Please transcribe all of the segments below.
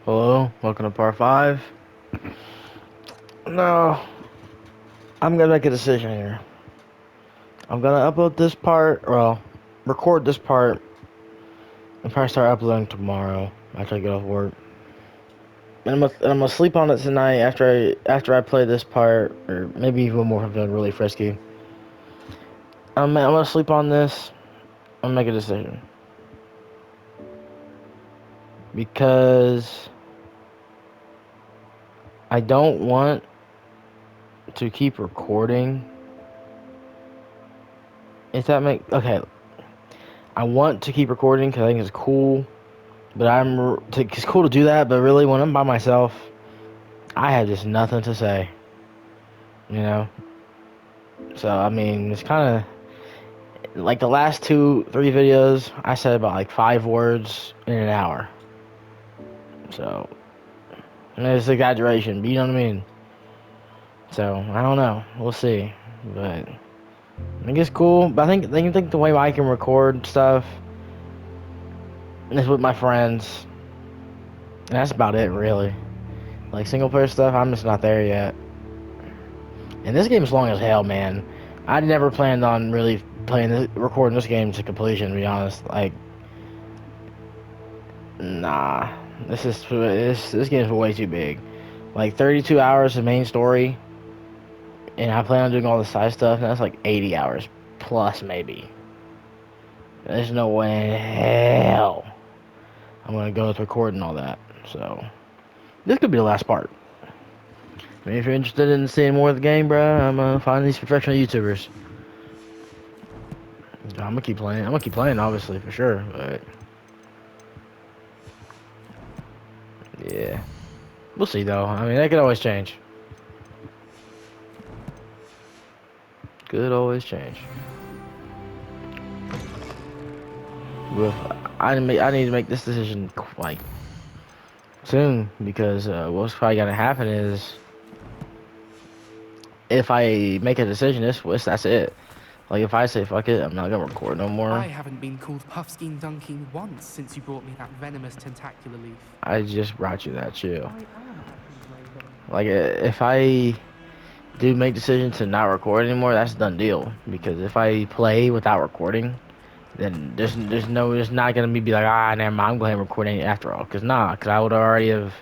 Hello, welcome to part 5. Now, I'm gonna make a decision here. I'm gonna upload this part, well, record this part, and probably start uploading tomorrow after I get off work. And I'm gonna sleep on it tonight after I play this part, or maybe even more if I'm feeling really frisky. I'm gonna sleep on this. I'm gonna make a decision because I don't want to keep recording. If that make okay, I want to keep recording because I think it's cool. But it's cool to do that, but really when I'm by myself, I have just nothing to say, you know? So, I mean, it's kind of, like the last 2, 3 videos, I said about like 5 words in an hour. So, I mean, it's exaggeration, but you know what I mean? So, I don't know. We'll see. But, I think it's cool, but I think the way I can record stuff is with my friends. And that's about it, really. Like, single player stuff, I'm just not there yet. And this game is long as hell, man. I never planned on really recording this game to completion, to be honest. Like, nah. This game's way too big. Like, 32 hours of main story, and I plan on doing all the side stuff, and that's like 80 hours plus, maybe. There's no way in hell I'm gonna go with recording all that. So, this could be the last part. I mean, if you're interested in seeing more of the game, bro, I'm gonna find these professional YouTubers. I'm gonna keep playing. I'm gonna keep playing, obviously, for sure. But yeah, we'll see though. I mean, that could always change. Could always change. But I need to make this decision like soon because what's probably gonna happen is if I make a decision, that's it. Like if I say fuck it, I'm not gonna record no more. I haven't been called Puffskein Dunking once since you brought me that venomous tentacular leaf. I just brought you that chill. Like if I do make decision to not record anymore, that's a done deal. Because if I play without recording, then there's not gonna be like never mind, I'm going to record it after all. Cause I would already have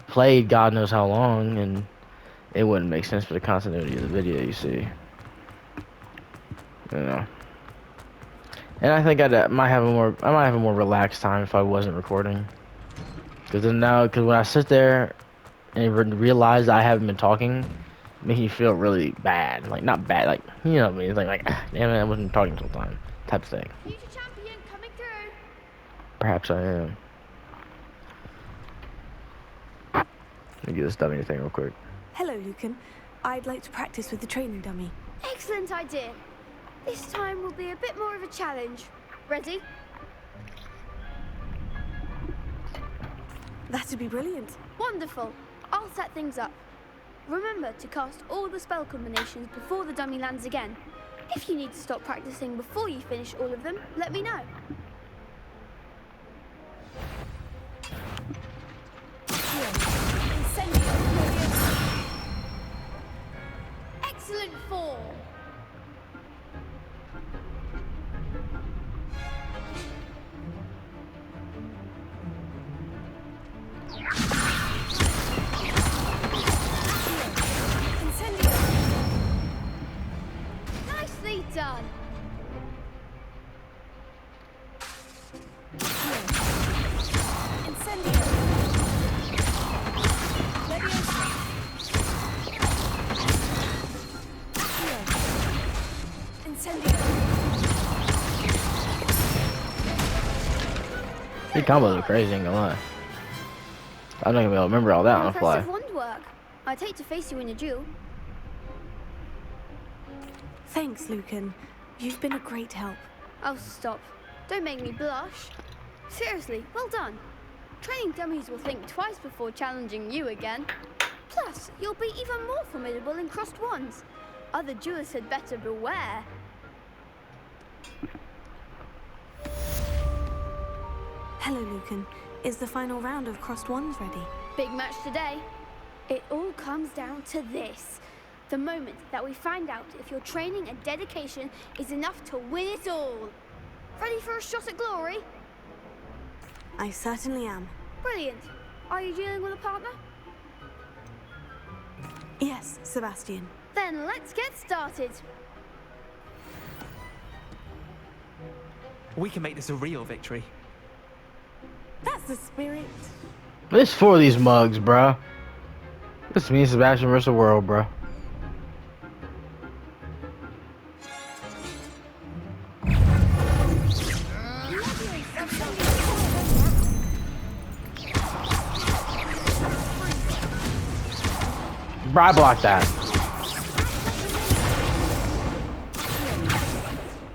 played God knows how long, and it wouldn't make sense for the continuity of the video. You see, you know. And I think I might have a more relaxed time if I wasn't recording. Cause cause when I sit there and realize I haven't been talking, it makes me feel really bad. Like not bad, like you know what I mean. It's like damn it, I wasn't talking the whole time, type of thing. Future champion coming through. Perhaps I am. Let me get this dummy thing real quick. Hello, Lucan. I'd like to practice with the training dummy. Excellent idea. This time will be a bit more of a challenge. Ready? That'd be brilliant. Wonderful. I'll set things up. Remember to cast all the spell combinations before the dummy lands again. If you need to stop practicing before you finish all of them, let me know. Excellent form. Nicely done. These combos are crazy, ain't gonna lie. I'm not gonna be able to remember all that on the fly. Impressive wand work. I'd hate to face you in a duel. Thanks, Lucan. You've been a great help. Oh, stop. Don't make me blush. Seriously, well done. Training dummies will think twice before challenging you again. Plus, you'll be even more formidable in crossed wands. Other duelists had better beware. Hello, Lucan. Is the final round of crossed wands ready? Big match today. It all comes down to this. The moment that we find out if your training and dedication is enough to win it all. Ready for a shot at glory? I certainly am. Brilliant. Are you dealing with a partner? Yes, Sebastian. Then let's get started. We can make this a real victory. That's the spirit. This for these mugs, bruh. This is me and Sebastian versus the world, bruh. Bruh, I blocked that.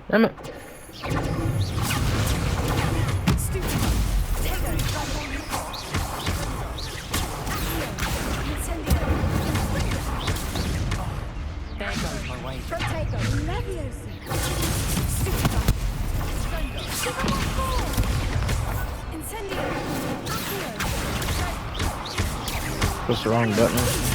Damn it. Push the wrong button.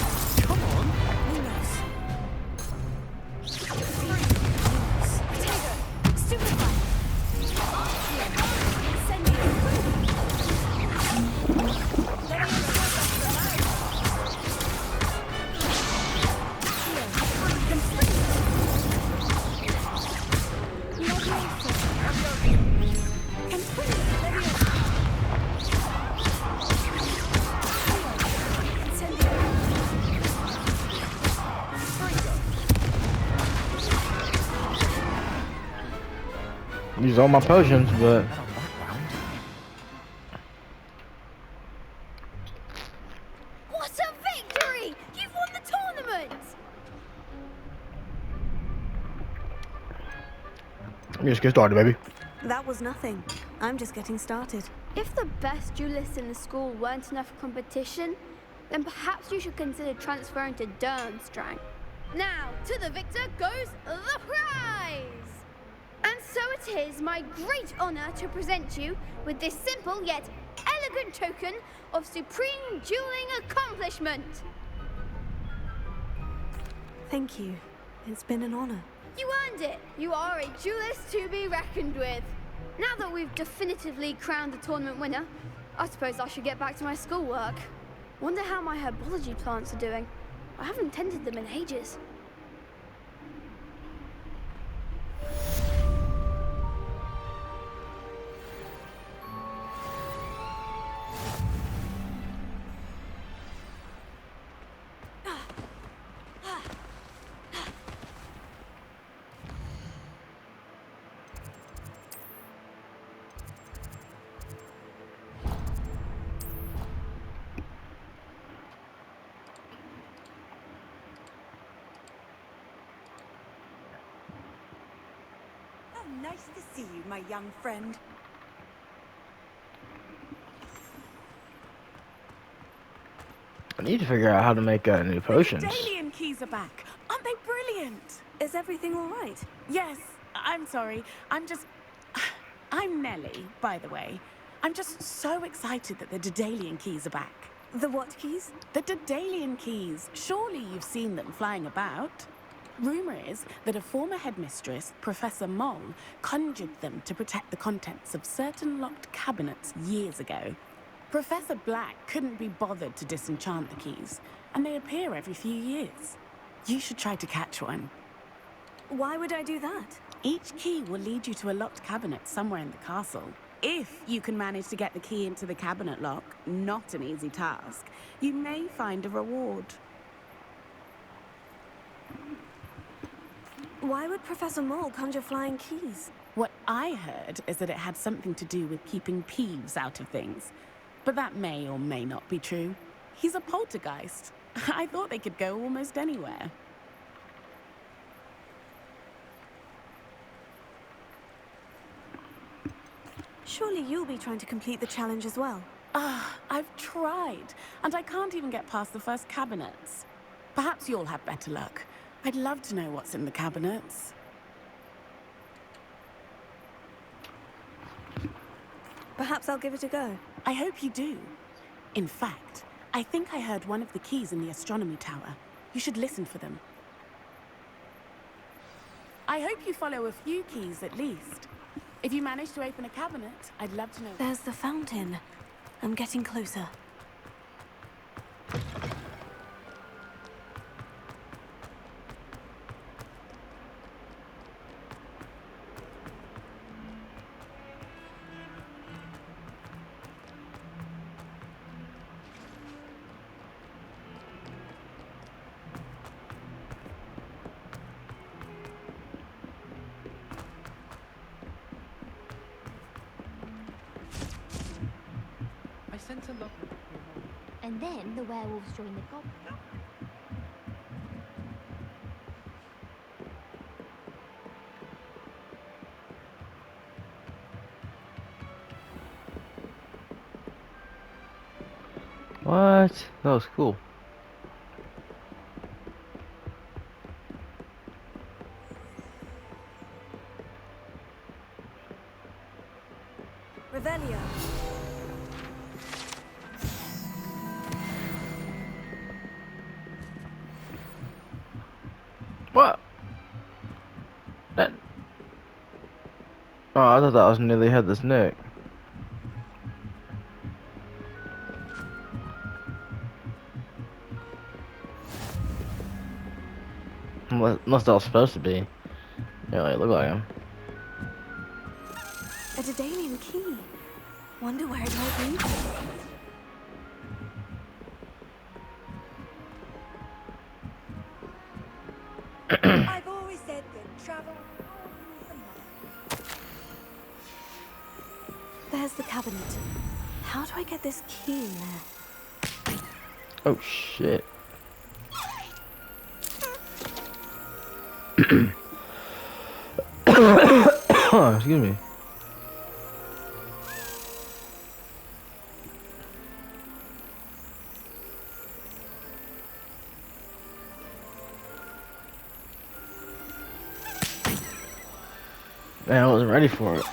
Use all my potions, but What a victory! You've won the tournament! let me just get started, baby. That was nothing. I'm just getting started. If the best duelists in the school weren't enough competition, then perhaps you should consider transferring to Durmstrang. Now, to the victor goes the prize! And so it is my great honor to present you with this simple yet elegant token of supreme dueling accomplishment. Thank you. It's been an honor. You earned it. You are a duelist to be reckoned with. Now that we've definitively crowned the tournament winner, I suppose I should get back to my schoolwork. Wonder how my herbology plants are doing. I haven't tended them in ages. Nice to see you, my young friend. I need to figure out how to make new potions. The Dalian keys are back. Aren't they brilliant? Is everything all right? Yes, I'm sorry. I'm Nellie, by the way. I'm just so excited that the Daedalian keys are back. The what keys? The Daedalian keys. Surely you've seen them flying about. Rumour is that a former headmistress, Professor Moll, conjured them to protect the contents of certain locked cabinets years ago. Professor Black couldn't be bothered to disenchant the keys, and they appear every few years. You should try to catch one. Why would I do that? Each key will lead you to a locked cabinet somewhere in the castle. If you can manage to get the key into the cabinet lock, not an easy task, you may find a reward. Why would Professor Moll conjure flying keys? What I heard is that it had something to do with keeping Peeves out of things. But that may or may not be true. He's a poltergeist. I thought they could go almost anywhere. Surely you'll be trying to complete the challenge as well. I've tried, and I can't even get past the first cabinets. Perhaps you'll have better luck. I'd love to know what's in the cabinets. Perhaps I'll give it a go. I hope you do. In fact, I think I heard one of the keys in the astronomy tower. You should listen for them. I hope you follow a few keys at least. If you manage to open a cabinet, I'd love to know. There's the fountain. I'm getting closer. I sent a log. And then the werewolves joined the goblins. What? That was cool. Revelio. What? That. Oh, I thought that was nearly had this neck. Unless that was supposed to be. Yeah, like, look like him. A Daedalian key. Wonder where it might lead to. I've always said that travel. There's the cabinet. How do I get this key in there? Oh shit. Excuse me. Man, I wasn't ready for it.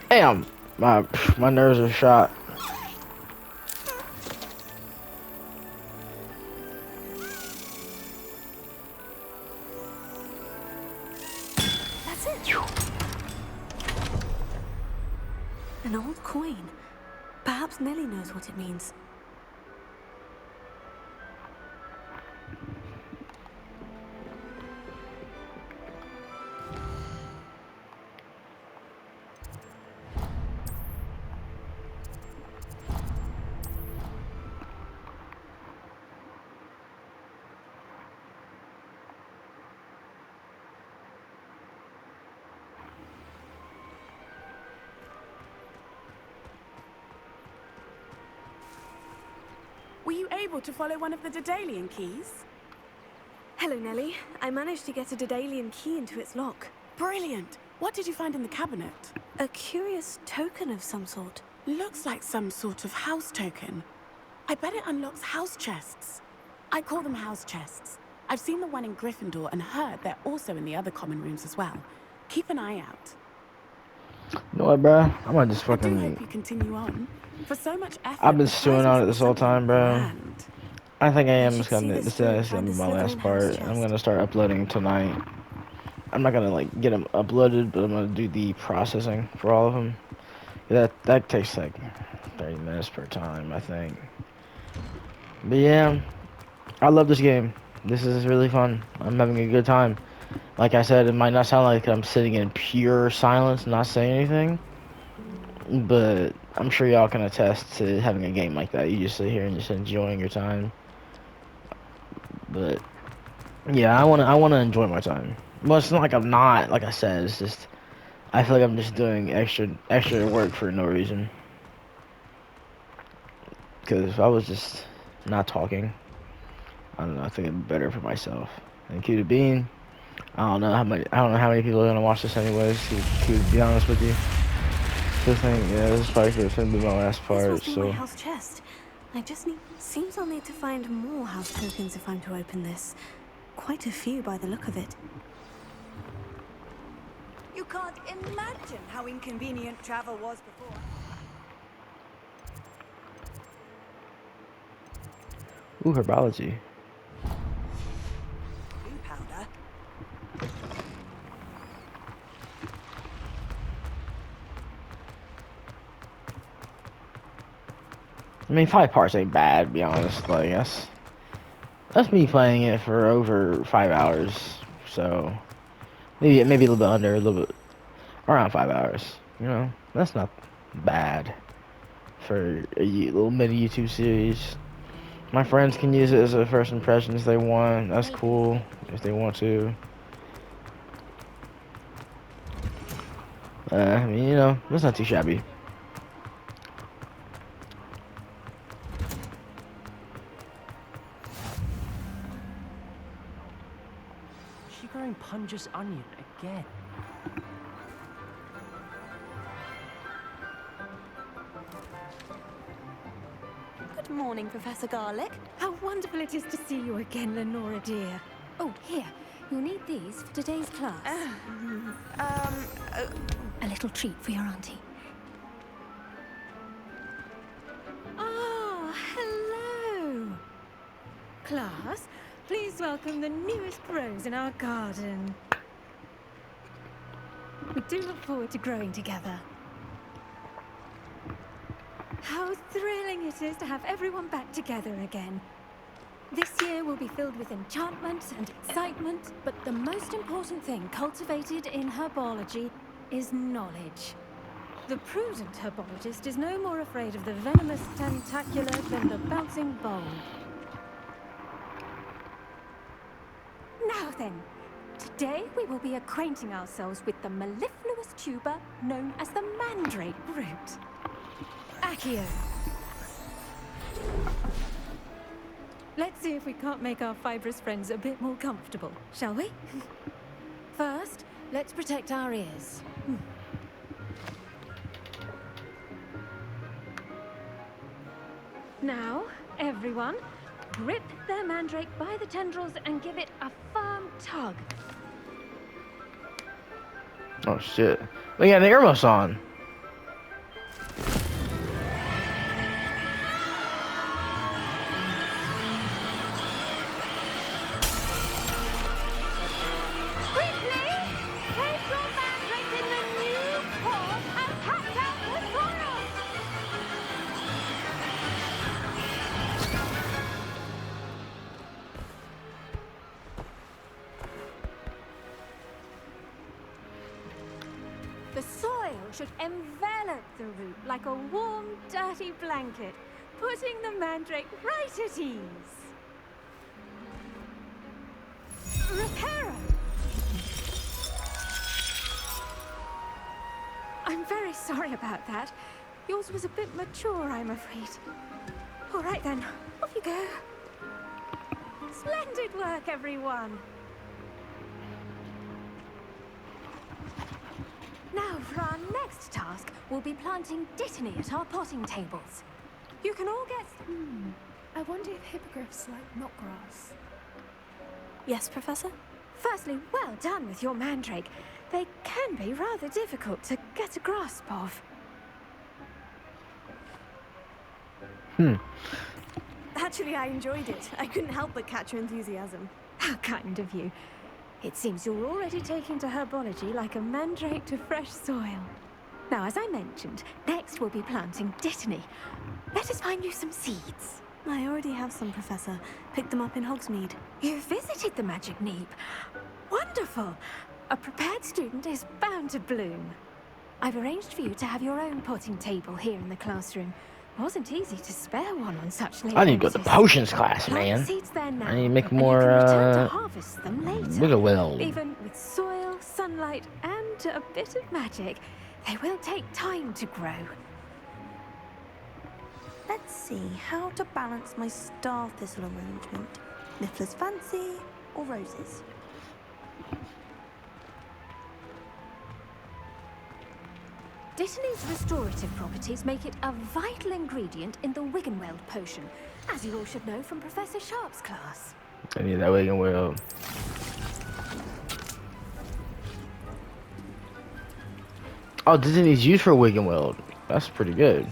Damn, my nerves are shot. That's it. An old coin. Perhaps Nellie knows what it means. Were you able to follow one of the Daedalian keys? Hello, Nellie. I managed to get a Daedalian key into its lock. Brilliant! What did you find in the cabinet? A curious token of some sort. Looks like some sort of house token. I bet it unlocks house chests. I call them house chests. I've seen the one in Gryffindor and heard they're also in the other common rooms as well. Keep an eye out. You know what, bro? I might just I do fucking. hope you continue on. For so much effort, I've been the stewing prize on was it this whole time, bro. grand. I think I am should just gonna. see This this through is and gonna be my find the last Slytherin part. house I'm chest. gonna start uploading tonight. I'm not gonna like get them uploaded, but I'm gonna do the processing for all of them. That takes like 30 minutes per time, I think. But yeah, I love this game. This is really fun. I'm having a good time. Like I said, it might not sound like I'm sitting in pure silence, not saying anything, but I'm sure y'all can attest to having a game like that. You just sit here and just enjoying your time. But yeah, I wanna enjoy my time. Well, it's not like I'm not. Like I said, it's just I feel like I'm just doing extra work for no reason. Because if I was just not talking, I don't know. I think it'd be better for myself. And Q to Bean, I don't know how many people are gonna watch this anyways. To be honest with you, so I think yeah, this is probably gonna be my last This part. must be my So house chest. I just need... Seems I'll need to find more house tokens if I'm to open this. Quite a few by the look of it. You can't imagine how inconvenient travel was before. Ooh, herbology. Blue powder. I mean, 5 parts ain't bad, to be honest. Like, that's me playing it for over 5 hours. So maybe a little bit under, a little bit around 5 hours. You know, that's not bad for a little mini YouTube series. My friends can use it as a first impression if they want. That's cool if they want to. I mean, you know, that's not too shabby. Is she growing Punja's onion again? Good morning, Professor Garlick. How wonderful it is to see you again, Lenora dear. Oh, here. You'll need these for today's class. A little treat for your auntie. Ah, hello. Class, please welcome the newest rose in our garden. We do look forward to growing together. How thrilling it is to have everyone back together again. This year will be filled with enchantment and excitement, but the most important thing cultivated in herbology is knowledge. The prudent herbologist is no more afraid of the venomous tentacular than the bouncing bulb. Now then, today we will be acquainting ourselves with the mellifluous tuber known as the mandrake root. Accio. Let's see if we can't make our fibrous friends a bit more comfortable, shall we? First, let's protect our ears. Now, everyone, grip their mandrake by the tendrils and give it a firm tug. Oh shit! They got the earmuffs on. The soil should envelop the root like a warm, dirty blanket, putting the mandrake right at ease. Reparo! I'm very sorry about that. Yours was a bit mature, I'm afraid. All right then, off you go. Splendid work, everyone. Now, for our next task, we'll be planting dittany at our potting tables. You can all get... I wonder if hippogriffs like knotgrass. Yes, Professor? Firstly, well done with your mandrake. They can be rather difficult to get a grasp of. Actually, I enjoyed it. I couldn't help but catch your enthusiasm. How kind of you. It seems you're already taking to herbology like a mandrake to fresh soil. Now, as I mentioned, next we'll be planting dittany. Let us find you some seeds. I already have some, Professor. Picked them up in Hogsmeade. You visited the Magic Neep. Wonderful! A prepared student is bound to bloom. I've arranged for you to have your own potting table here in the classroom. Wasn't easy to spare one on such late I need to go to notice. potions class, Plant man. seeds there now, I need to make and you more, can return to harvest them later. wiggle will. Even with soil, sunlight, and a bit of magic, they will take time to grow. Let's see how to balance my star thistle arrangement. Niffler's fancy or roses? Dittany's restorative properties make it a vital ingredient in the Wiggenweld potion, as you all should know from Professor Sharp's class. I need that wiggle will. Oh, Disney's used for Wiggenweld. That's pretty good.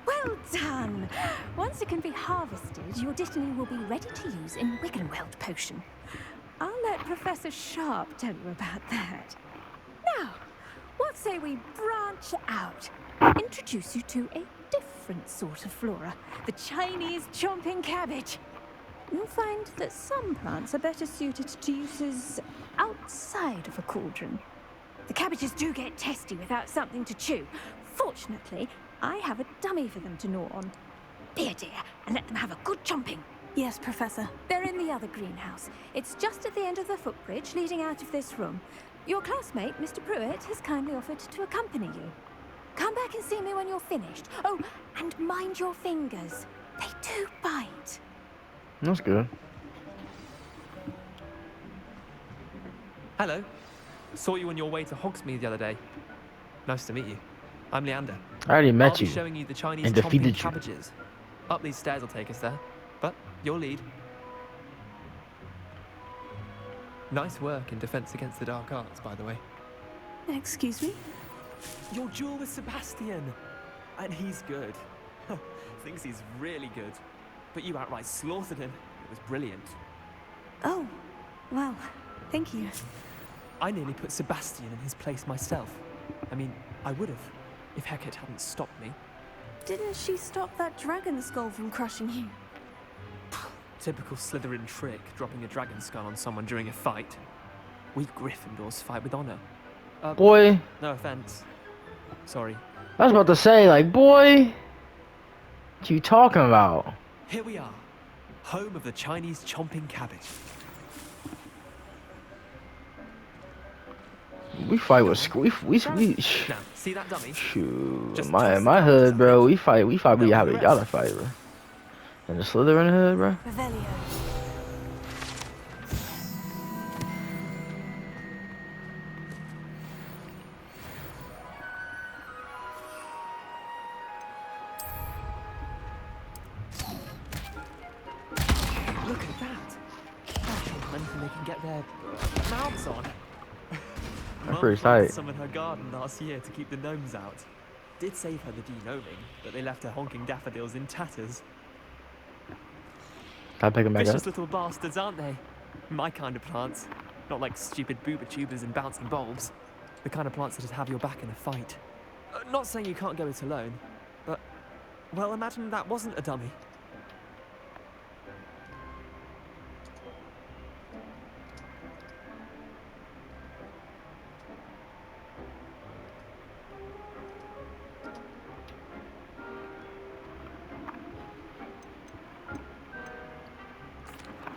Well done! Once it can be harvested, your Dittany will be ready to use in Wiggenweld potion. I'll let Professor Sharp tell you about that. Now, what say we branch out? Introduce you to a different sort of flora, the Chinese chomping cabbage. You'll find that some plants are better suited to uses outside of a cauldron. The cabbages do get testy without something to chew. Fortunately, I have a dummy for them to gnaw on. Dear, and let them have a good chomping. Yes, Professor. They're in the other greenhouse. It's just at the end of the footbridge leading out of this room. Your classmate, Mr. Pruitt, has kindly offered to accompany you. Come back and see me when you're finished. Oh, and mind your fingers. They do bite. That's good. Hello. Saw you on your way to Hogsmeade the other day. Nice to meet you. I'm Leander. I already I'll met be you. showing you the Chinese and chomping defeated you. cabbages. Up these stairs will take us there, but your lead. Nice work in defense against the dark arts, by the way. Excuse me? Your duel with Sebastian. And he's good. Thinks he's really good. But you outright slaughtered him. It was brilliant. Oh, well, thank you. I nearly put Sebastian in his place myself. I mean, I would have, if Hecate hadn't stopped me. Didn't she stop that dragon skull from crushing you? Typical Slytherin trick, dropping a dragon skull on someone during a fight. We Gryffindors fight with honor. Boy, No offense. Sorry. I was about to say, like, boy, what you talking about? Here we are, home of the Chinese chomping cabbage. We fight with we Now, see that dummy? shoot Just my toss my it hood, down bro. to We fight we Now how the we rest. gotta fight, bro. And the Slytherin hood, bro. Revelio. Look at that. Anything they can get their mouths on. That's Mum pretty planted tight. some in her garden last year to keep the gnomes out. Did save her the de-gnoming, but they left her honking daffodils in tatters. Can I pick him back Vicious up? little bastards, aren't they? My kind of plants. Not like stupid booba tubers and bouncing bulbs. The kind of plants that'd have your back in a fight. Not saying you can't go it alone, but, well, imagine that wasn't a dummy.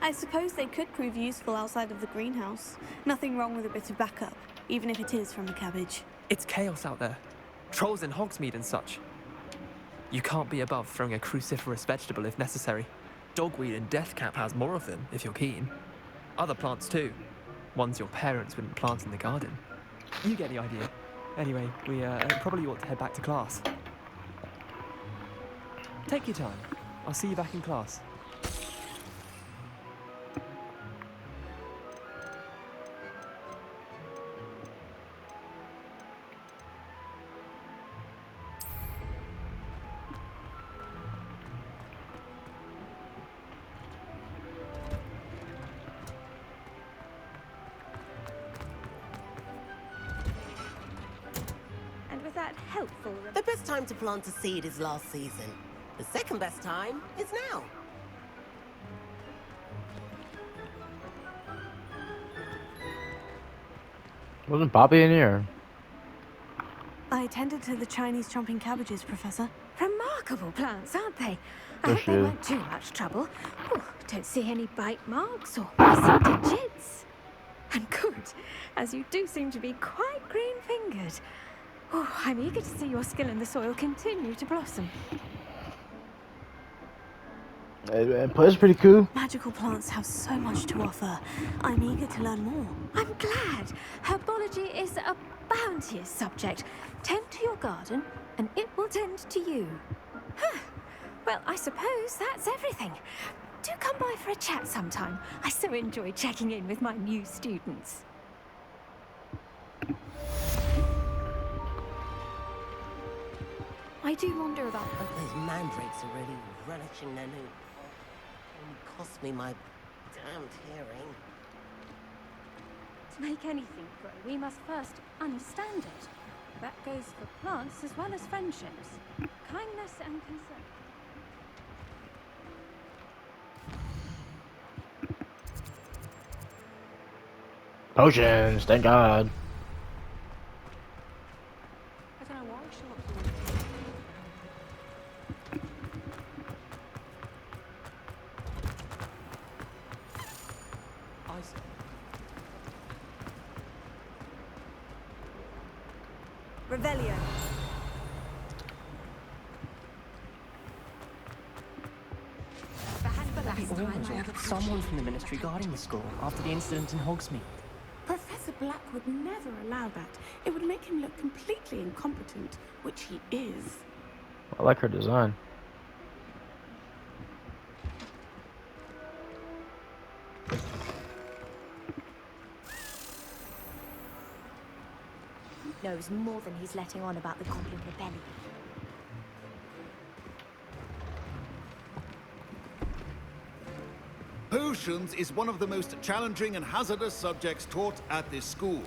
I suppose they could prove useful outside of the greenhouse. Nothing wrong with a bit of backup, even if it is from a cabbage. It's chaos out there. Trolls in Hogsmeade and such. You can't be above throwing a cruciferous vegetable if necessary. Dogweed and deathcap has more of them, if you're keen. Other plants too. Ones your parents wouldn't plant in the garden. You get the idea. Anyway, we probably ought to head back to class. Take your time. I'll see you back in class. And with that helpful... The best time to plant a seed is last season. The second best time is now. Wasn't Poppy in here? I attended to the Chinese chomping cabbages, Professor. Remarkable plants, aren't they? I Yes, hope they yeah. weren't too much trouble. Oh, don't see any bite marks or missing digits. And good, as you do seem to be quite green-fingered. Oh, I'm eager to see your skill in the soil continue to blossom. And it's pretty cool. Magical plants have so much to offer. I'm eager to learn more. I'm glad. Herbology is a bounteous subject. Tend to your garden, and it will tend to you. Huh. Well, I suppose that's everything. Do come by for a chat sometime. I so enjoy checking in with my new students. I do wonder about But those mandrakes are really relishing their new... Only cost me my damned hearing. To make anything grow, we must first understand it. That goes for plants as well as friendships. Kindness and concern. Potions, thank God. I don't know why she wants I see. Revelio. Someone from the Ministry guarding the school after the incident in Hogsmeade. Professor Black would never allow that. It would make him look completely incompetent, which he is. I like her design. Knows more than he's letting on about the Goblin Rebellion. Potions is one of the most challenging and hazardous subjects taught at this school.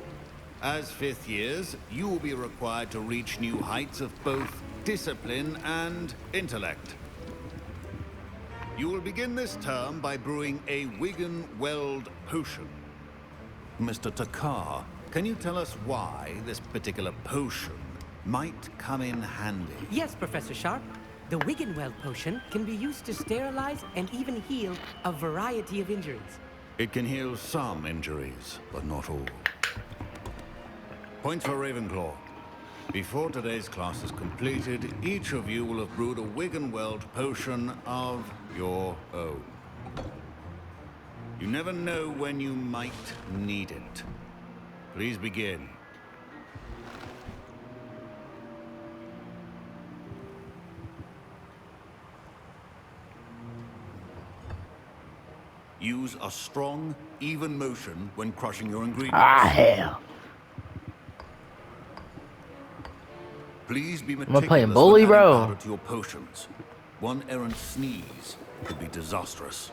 As fifth years, you will be required to reach new heights of both discipline and intellect. You will begin this term by brewing a Wigan-Weld potion. Mr. Takar, can you tell us why this particular potion might come in handy? Yes, Professor Sharp. The Wiggenweld potion can be used to sterilize and even heal a variety of injuries. It can heal some injuries, but not all. Points for Ravenclaw. Before today's class is completed, each of you will have brewed a Wiggenweld potion of your own. You never know when you might need it. Please begin. Use a strong, even motion when crushing your ingredients. Ah, hell. Please be Am I meticulous playing bully, when adding bro? powder to your potions. One errant sneeze could be disastrous.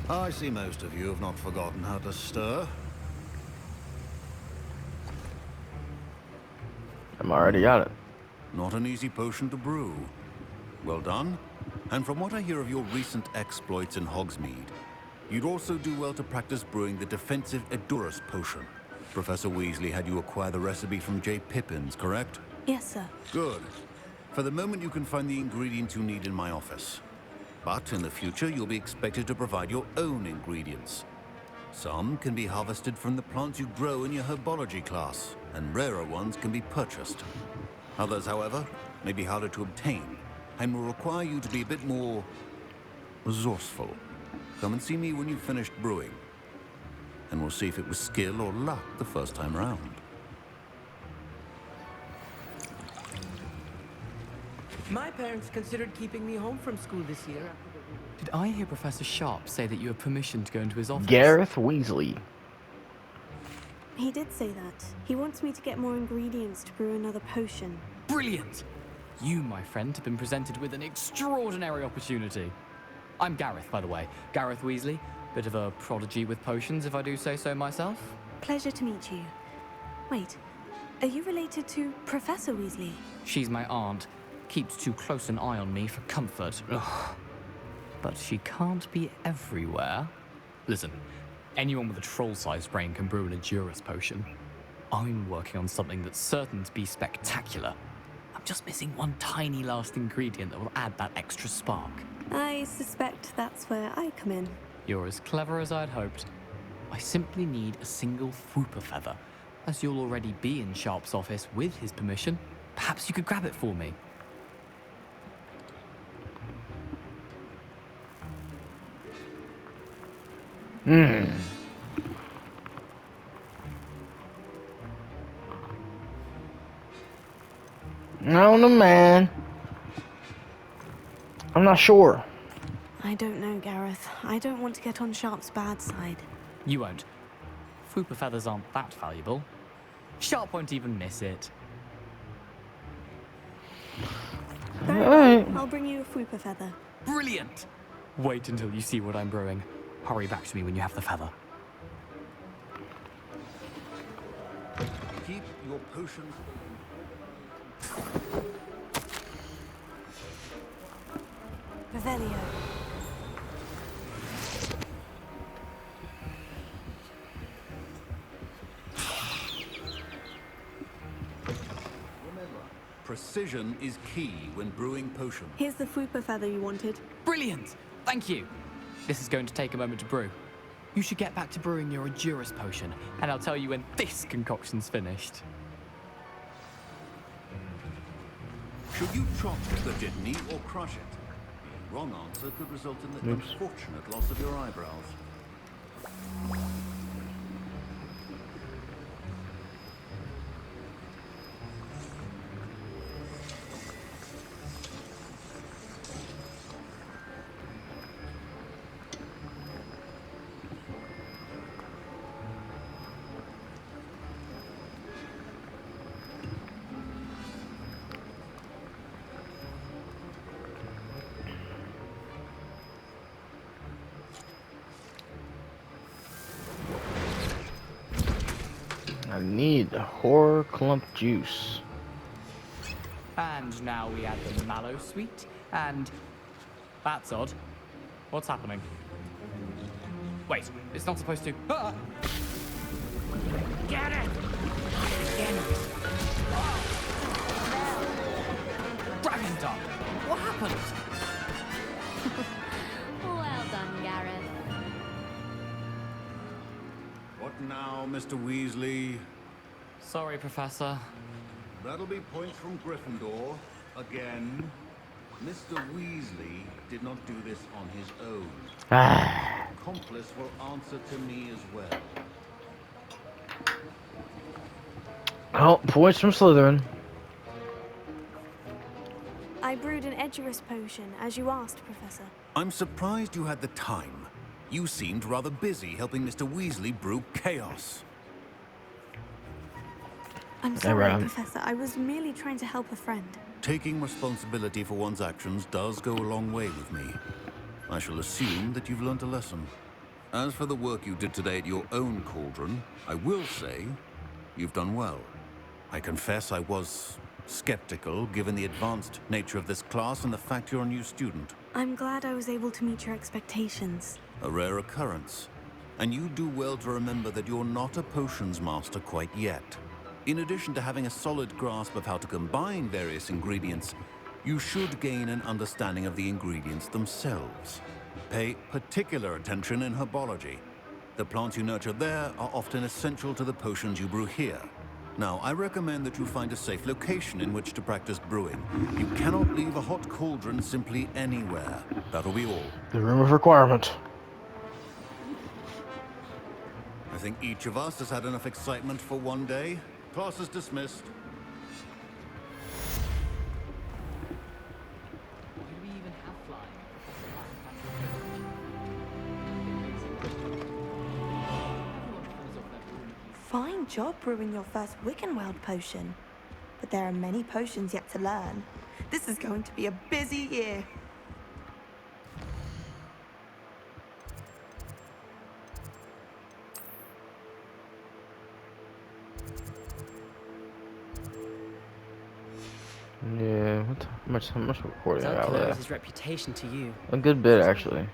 I see most of you have not forgotten how to stir. I'm already got it. Not an easy potion to brew. Well done. And from what I hear of your recent exploits in Hogsmeade, you'd also do well to practice brewing the defensive Edurus potion. Professor Weasley had you acquire the recipe from J. Pippin's, correct? Yes, sir. Good. For the moment, you can find the ingredients you need in my office. But in the future, you'll be expected to provide your own ingredients. Some can be harvested from the plants you grow in your herbology class, and rarer ones can be purchased. Others, however, may be harder to obtain, and will require you to be a bit more resourceful. Come and see me when you've finished brewing, and we'll see if it was skill or luck the first time round. My parents considered keeping me home from school this year. Did I hear Professor Sharp say that you have permission to go into his office? Gareth Weasley. He did say that. He wants me to get more ingredients to brew another potion. Brilliant! You, my friend, have been presented with an extraordinary opportunity. I'm Gareth, by the way. Gareth Weasley. Bit of a prodigy with potions, if I do say so myself. Pleasure to meet you. Wait, are you related to Professor Weasley? She's my aunt. Keeps too close an eye on me for comfort. Ugh. But she can't be everywhere. Listen, anyone with a troll-sized brain can brew an Edurus potion. I'm working on something that's certain to be spectacular. I'm just missing one tiny last ingredient that will add that extra spark. I suspect that's where I come in. You're as clever as I'd hoped. I simply need a single Fwooper feather. As you'll already be in Sharp's office with his permission, perhaps you could grab it for me. Hmm. I don't know, man. I'm not sure. I don't know, Gareth. I don't want to get on Sharp's bad side. You won't. Fooper feathers aren't that valuable. Sharp won't even miss it. Very Alright. well. I'll bring you a Fwooper feather. Brilliant! Wait until you see what I'm brewing. Hurry back to me when you have the feather. Keep your potions. Revelio. Precision is key when brewing potions. Here's the Fwooper feather you wanted. Brilliant! Thank you! This is going to take a moment to brew. You should get back to brewing your Endurus potion, and I'll tell you when this concoction's finished. Should you chop the kidney or crush it? The wrong answer could result in the unfortunate loss of your eyebrows. I need horror clump juice. And now we add the mallow sweet, and... That's odd. What's happening? Wait, it's not supposed to... Ah! Get it! Get it! Dragon Dog! What happened? Well done, Gareth. What now, Mr. Weasley? Sorry, Professor. That'll be points from Gryffindor. Again. Mr. Weasley did not do this on his own. Accomplice will answer to me as well. Oh, points from Slytherin. I brewed an Edurus potion, as you asked, Professor. I'm surprised you had the time. You seemed rather busy helping Mr. Weasley brew chaos. I'm sorry, Professor. I was merely trying to help a friend. Taking responsibility for one's actions does go a long way with me. I shall assume that you've learnt a lesson. As for the work you did today at your own cauldron, I will say you've done well. I confess I was skeptical, given the advanced nature of this class and the fact you're a new student. I'm glad I was able to meet your expectations. A rare occurrence. And you do well to remember that you're not a potions master quite yet. In addition to having a solid grasp of how to combine various ingredients, you should gain an understanding of the ingredients themselves. Pay particular attention in herbology. The plants you nurture there are often essential to the potions you brew here. Now, I recommend that you find a safe location in which to practice brewing. You cannot leave a hot cauldron simply anywhere. That'll be all. The room of requirement. I think each of us has had enough excitement for one day. Class is dismissed. Why do we even have flying? Fine job brewing your first Wiccanweld potion. But there are many potions yet to learn. This is going to be a busy year. Yeah, how much recording I got How close left? his reputation to you? A good bit, actually.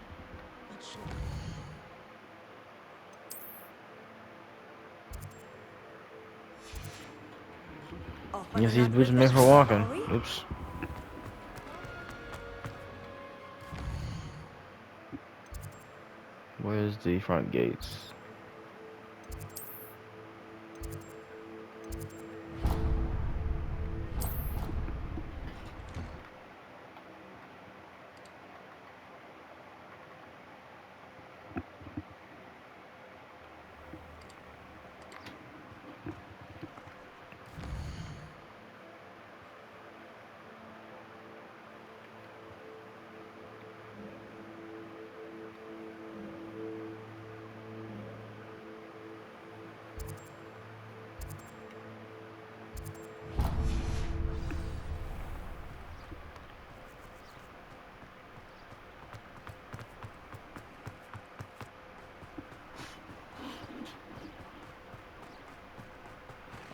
I guess these boots are made for walking. Oops. Where's the front gates?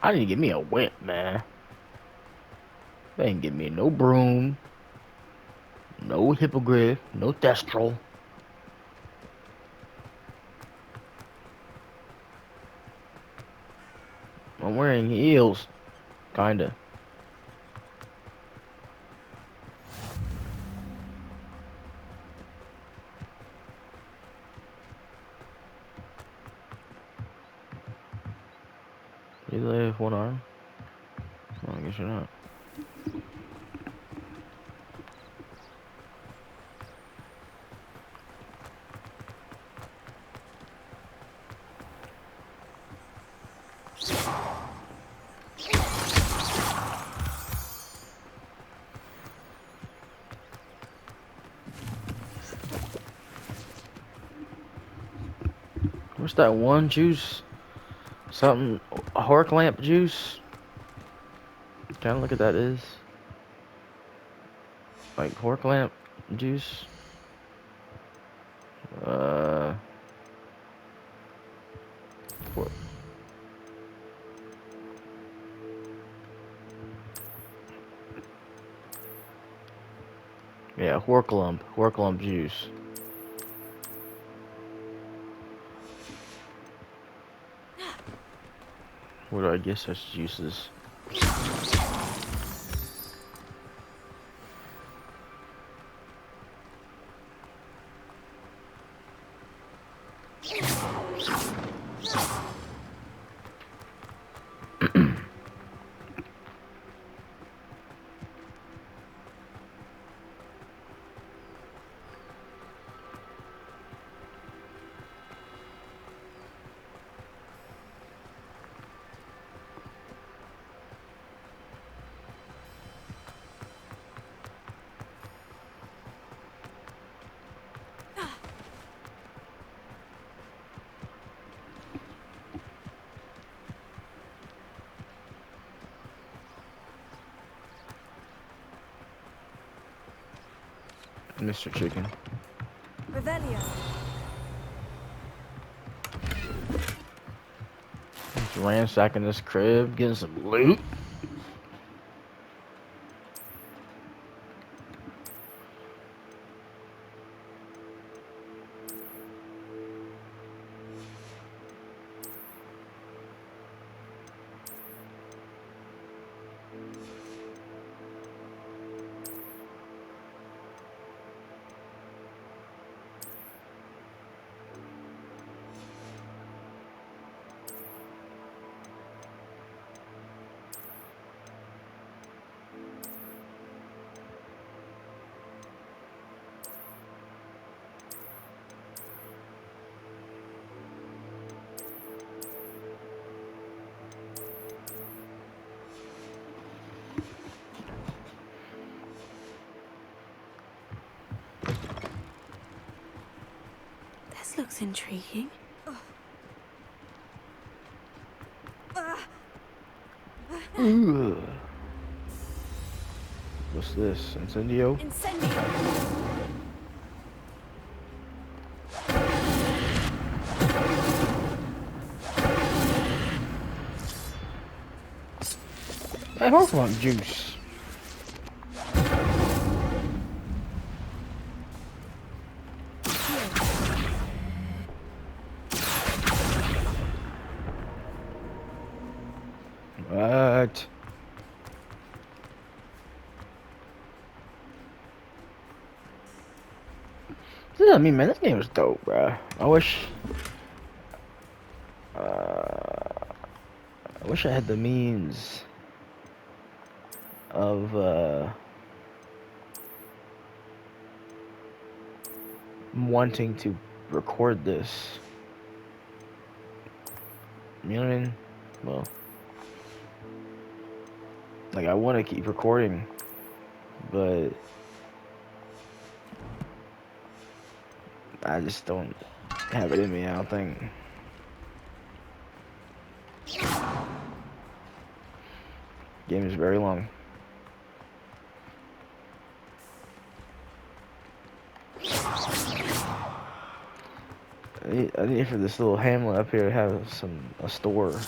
I need to get me a whip, man. They ain't give me no broom, no hippogriff, no thestral. I'm wearing heels, kinda. You lay with one arm? Well, I guess you're not. What's that one juice? Something, a hork lamp juice? Kind of look at that is. Like hork lamp juice? What? Yeah, hork lump juice. Where do I get such juices? Mr. Chicken. Revelio. Just ransacking this crib, getting some loot. This looks intriguing. Ugh. What's this? Incendio? Hey, Pokemon juice. What? I mean, man, this game is dope, bruh. I wish I had the means of wanting to record this. You know what I mean? Well, like I want to keep recording, but I just don't have it in me, I don't think. Game is very long. I need for this little hamlet up here to have a store.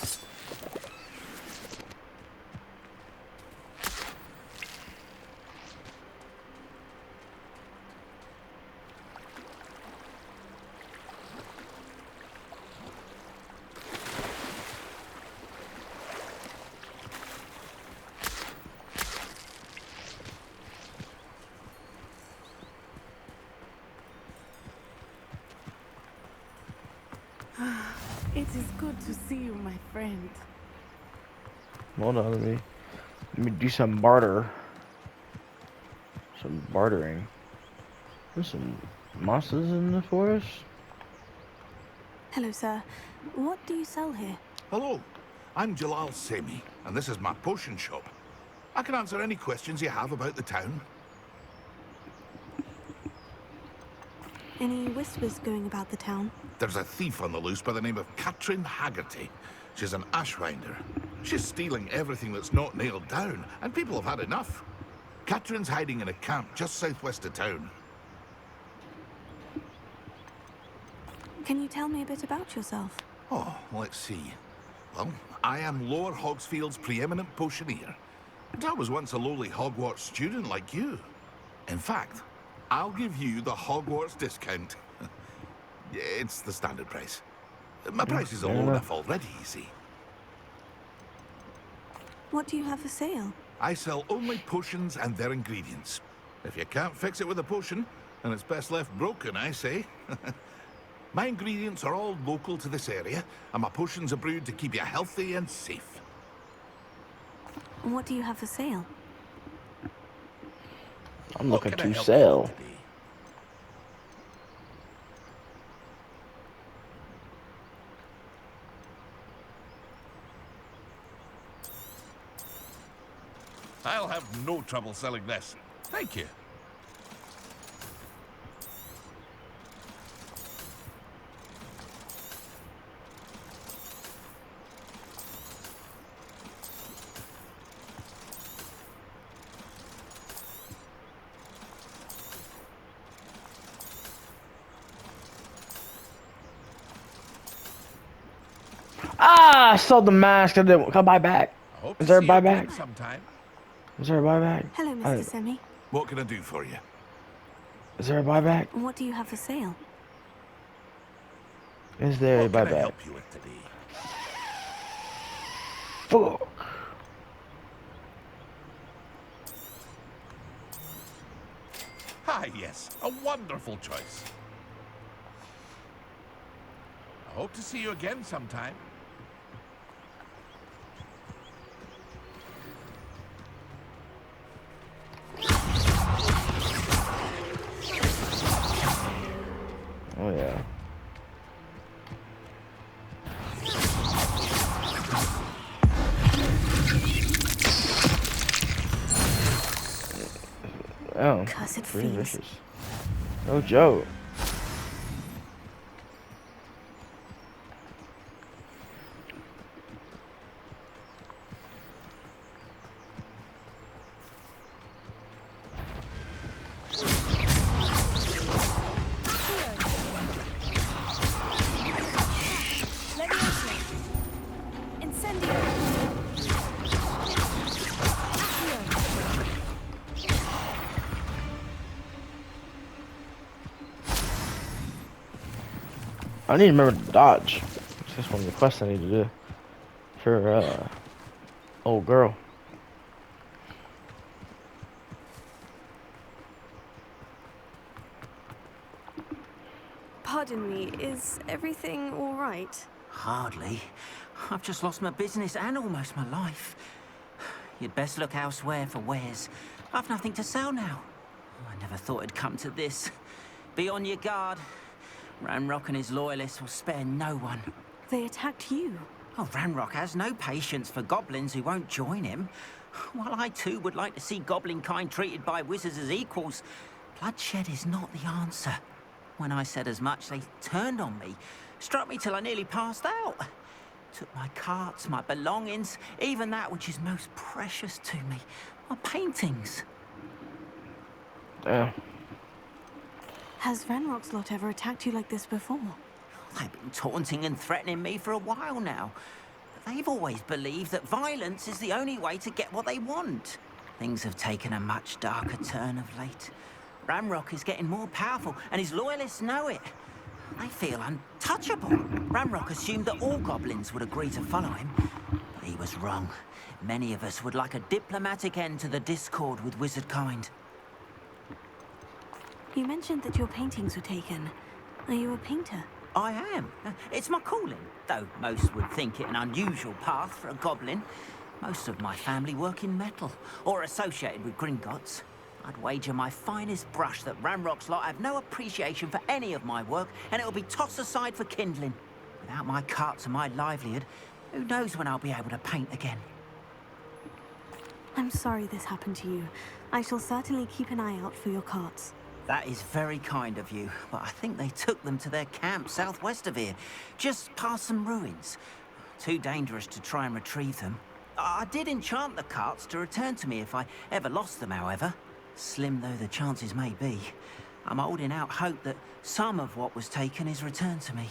It is good to see you, my friend. Hold on, let me do some barter. Some bartering. There's some monsters in the forest. Hello, sir. What do you sell here? Hello, I'm Jalal Semi, and this is my potion shop. I can answer any questions you have about the town. Any whispers going about the town? There's a thief on the loose by the name of Katrin Haggerty. She's an ashwinder. She's stealing everything that's not nailed down, and people have had enough. Katrin's hiding in a camp just southwest of town. Can you tell me a bit about yourself? Oh, let's see. Well, I am Lower Hogsfield's preeminent potioneer. And I was once a lowly Hogwarts student like you. In fact, I'll give you the Hogwarts discount. It's the standard price. My prices are low enough already, you see. What do you have for sale? I sell only potions and their ingredients. If you can't fix it with a potion, then it's best left broken, I say. My ingredients are all local to this area, and my potions are brewed to keep you healthy and safe. What do you have for sale? I'm looking to sell. I'll have no trouble selling this. Thank you. Ah, I sold the mask. I didn't come buy back. Is there a buyback? Sometime. Is there a buyback? Hello, Mr. Semi. What can I do for you? Is there a buyback? What do you have for sale? Is there a What can I buyback? help you with today? Fuck. Ah, yes. A wonderful choice. I hope to see you again sometime. Oh yeah. Oh, Cursed pretty fiends. vicious. No joke. I need to remember to dodge. It's just one of the quests I need to do for old girl. Pardon me, is everything all right? Hardly. I've just lost my business and almost my life. You'd best look elsewhere for wares. I've nothing to sell now. I never thought it'd come to this. Be on your guard. Ranrock and his loyalists will spare no one. They attacked you. Oh, Ranrock has no patience for goblins who won't join him. While I too would like to see goblin kind treated by wizards as equals, bloodshed is not the answer. When I said as much, they turned on me, struck me till I nearly passed out. Took my carts, my belongings, even that which is most precious to me, my paintings. Yeah. Has Ranrock's lot ever attacked you like this before? They've been taunting and threatening me for a while now. But they've always believed that violence is the only way to get what they want. Things have taken a much darker turn of late. Ranrock is getting more powerful, and his loyalists know it. They feel untouchable. Ranrock assumed that all goblins would agree to follow him. But he was wrong. Many of us would like a diplomatic end to the discord with wizard kind. You mentioned that your paintings were taken. Are you a painter? I am. It's my calling, though most would think it an unusual path for a goblin. Most of my family work in metal, or associated with Gringotts. I'd wager my finest brush that Ranrock's lot have no appreciation for any of my work, and it'll be tossed aside for kindling. Without my carts and my livelihood, who knows when I'll be able to paint again. I'm sorry this happened to you. I shall certainly keep an eye out for your carts. That is very kind of you, but I think they took them to their camp southwest of here, just past some ruins. Too dangerous to try and retrieve them. I did enchant the carts to return to me if I ever lost them, however. Slim though the chances may be, I'm holding out hope that some of what was taken is returned to me.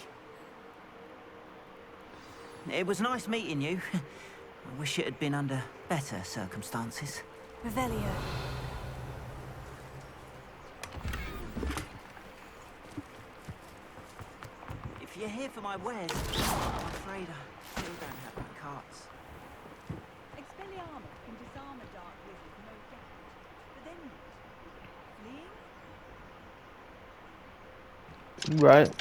It was nice meeting you. I wish it had been under better circumstances. Revelio. If you're here for my wares, I'm afraid I still don't have my carts. Expelliarmus can disarm a dark wizard no doubt. But then fleeing? Right.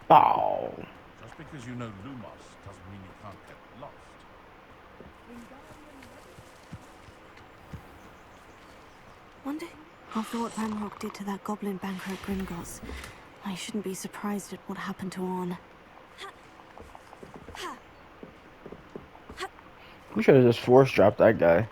Oh. Just because you know Lumos doesn't mean you can't get lost. Wonder, after what Ranrock did to that goblin banker at Gringotts, I shouldn't be surprised at what happened to Orn. We should have just force dropped that guy.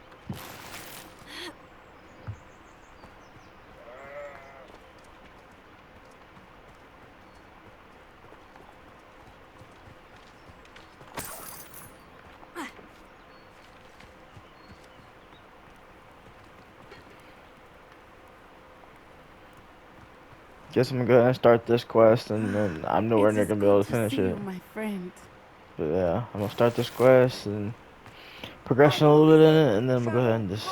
Guess I'm gonna go ahead and start this quest, and then I'm nowhere near gonna be able to finish it. My friend. But yeah, I'm gonna start this quest and progression a little bit in it, and then I'm gonna go ahead and just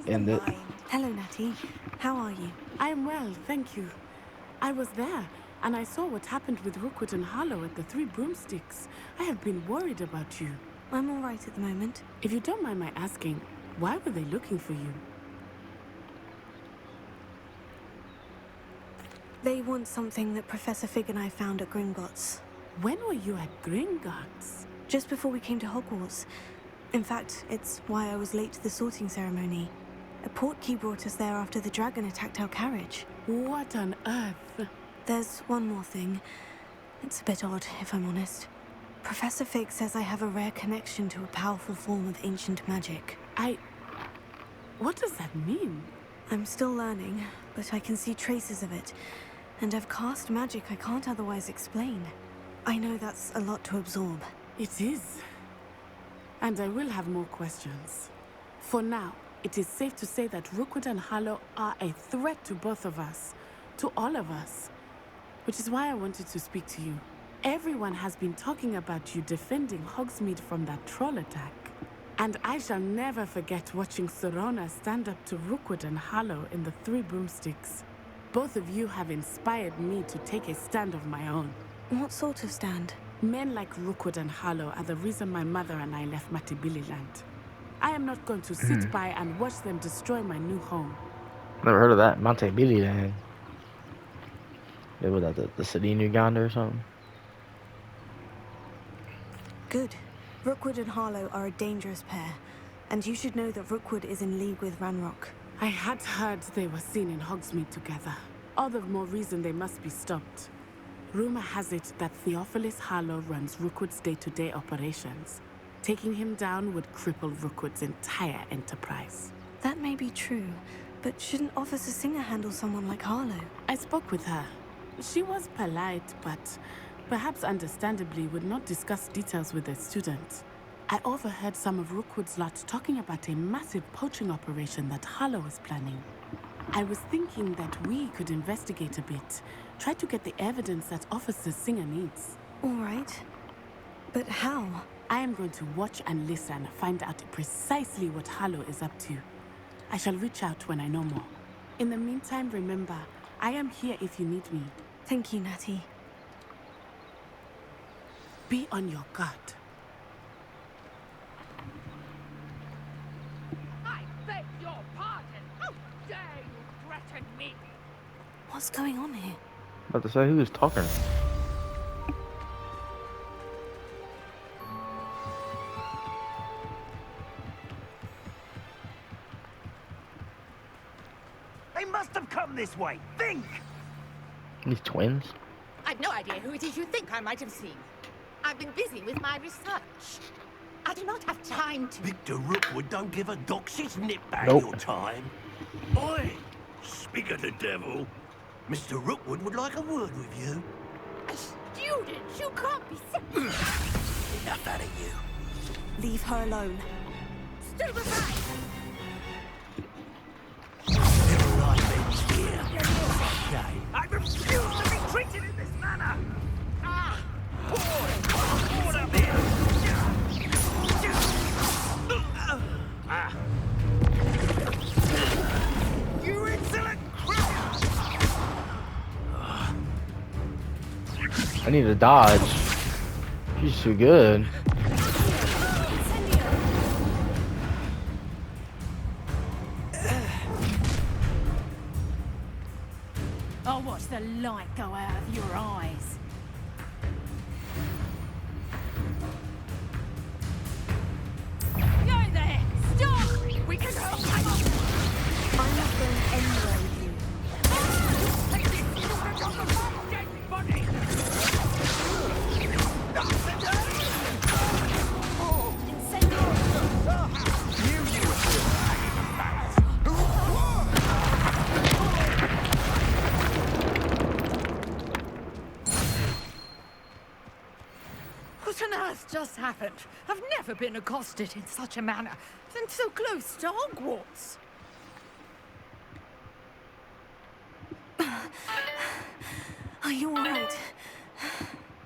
end it. Hello, Natty. How are you? I am well, thank you. I was there, and I saw what happened with Rookwood and Harlow at the Three Broomsticks. I have been worried about you. I'm all right at the moment. If you don't mind my asking, why were they looking for you? They want something that Professor Fig and I found at Gringotts. When were you at Gringotts? Just before we came to Hogwarts. In fact, it's why I was late to the sorting ceremony. A portkey brought us there after the dragon attacked our carriage. What on earth? There's one more thing. It's a bit odd, if I'm honest. Professor Fig says I have a rare connection to a powerful form of ancient magic. What does that mean? I'm still learning, but I can see traces of it. And I've cast magic I can't otherwise explain. I know that's a lot to absorb. It is. And I will have more questions. For now, it is safe to say that Rookwood and Harlow are a threat to both of us. To all of us. Which is why I wanted to speak to you. Everyone has been talking about you defending Hogsmeade from that troll attack. And I shall never forget watching Sorona stand up to Rookwood and Harlow in the Three Broomsticks. Both of you have inspired me to take a stand of my own. What sort of stand? Men like Rookwood and Harlow are the reason my mother and I left Matibili-land. I am not going to sit by and watch them destroy my new home. Never heard of that. Montebello then. Yeah, was that the city in Uganda or something? Good. Rookwood and Harlow are a dangerous pair, and you should know that Rookwood is in league with Ranrock. I had heard they were seen in Hogsmeade together. All the more reason they must be stopped. Rumor has it that Theophilus Harlow runs Rookwood's day-to-day operations. Taking him down would cripple Rookwood's entire enterprise. That may be true, but shouldn't Officer Singer handle someone like Harlow? I spoke with her. She was polite, but perhaps understandably would not discuss details with a student. I overheard some of Rookwood's lot talking about a massive poaching operation that Harlow was planning. I was thinking that we could investigate a bit, try to get the evidence that Officer Singer needs. All right. But how? I am going to watch and listen, find out precisely what Harlow is up to. I shall reach out when I know more. In the meantime, remember, I am here if you need me. Thank you, Natty. Be on your guard. I beg your pardon. How dare you threaten me? What's going on here? About to say, who is talking? have come this way. Think! These twins? I've no idea who it is you think I might have seen. I've been busy with my research. I do not have time to... Victor Rookwood don't give a doxy's nip back Nope. your time. Oi! Speak of the devil. Mr. Rookwood would like a word with you. A student? You can't be serious. Enough out of you. Leave her alone. Still aside! Never like men's here. Okay. I refuse to be treated in this manner! Ah! Boy! Order here! You insolent criminal! I need to dodge. She's too good. I'll watch the light go out of your eyes. Go there! Stop! We can help! I'm not going anywhere with you. What on earth just happened? I've never been accosted in such a manner, and so close to Hogwarts. Are you alright?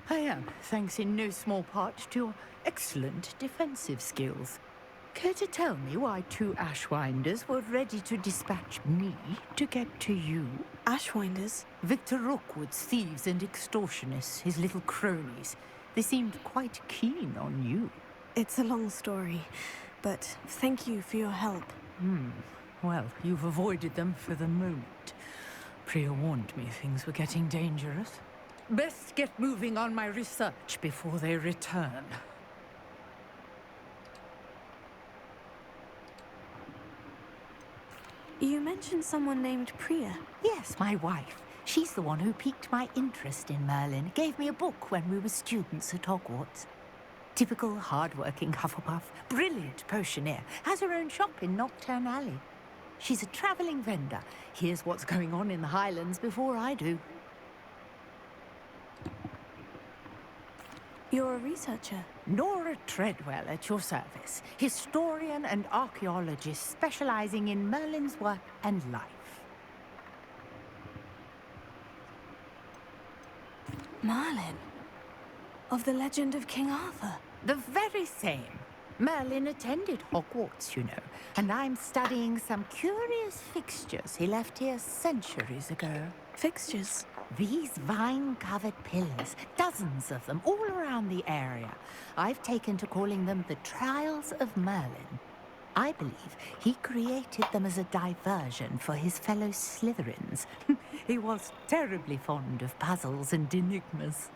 I am, thanks in no small part to your excellent defensive skills. Care to tell me why two Ashwinders were ready to dispatch me to get to you? Ashwinders? Victor Rookwood's thieves and extortionists, his little cronies. They seemed quite keen on you. It's a long story, but thank you for your help. Well, you've avoided them for the moment. Priya warned me things were getting dangerous. Best get moving on my research before they return. You mentioned someone named Priya. Yes, my wife. She's the one who piqued my interest in Merlin. Gave me a book when we were students at Hogwarts. Typical hard-working Hufflepuff, brilliant potioneer, has her own shop in Nocturne Alley. She's a travelling vendor. Hears what's going on in the Highlands before I do. You're a researcher? Nora Treadwell at your service. Historian and archaeologist specialising in Merlin's work and life. Merlin? Of the legend of King Arthur? The very same. Merlin attended Hogwarts, you know, and I'm studying some curious fixtures he left here centuries ago. Fixtures? These vine-covered pillars, dozens of them, all around the area. I've taken to calling them the Trials of Merlin. I believe he created them as a diversion for his fellow Slytherins. He was terribly fond of puzzles and enigmas.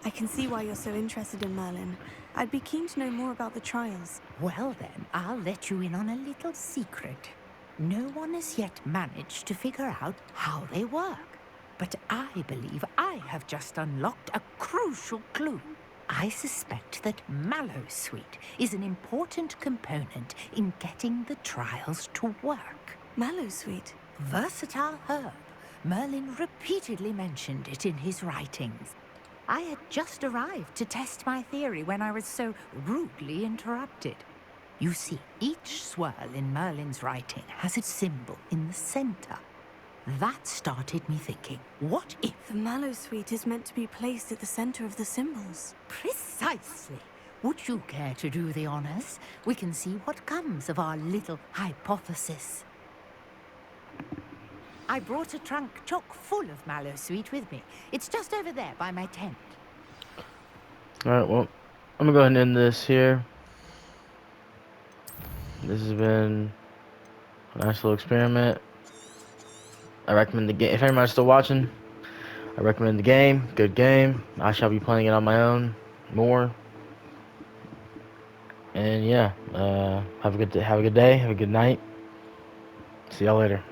I can see why you're so interested in Merlin. I'd be keen to know more about the trials. Well then, I'll let you in on a little secret. No one has yet managed to figure out how they work. But I believe I have just unlocked a crucial clue. I suspect that Mallowsweet is an important component in getting the trials to work. Mallowsweet? Versatile herb. Merlin repeatedly mentioned it in his writings. I had just arrived to test my theory when I was so rudely interrupted. You see, each swirl in Merlin's writing has its symbol in the center. That started me thinking, what if... The Mallowsweet is meant to be placed at the center of the symbols. Precisely. Would you care to do the honors? We can see what comes of our little hypothesis. I brought a trunk chock full of Mallowsweet with me. It's just over there by my tent. Alright, well, I'm gonna go ahead and end this here. This has been a nice little experiment. I recommend the game. If anybody's still watching, I recommend the game. Good game. I shall be playing it on my own more. And yeah, have a good day, have a good night. See y'all later.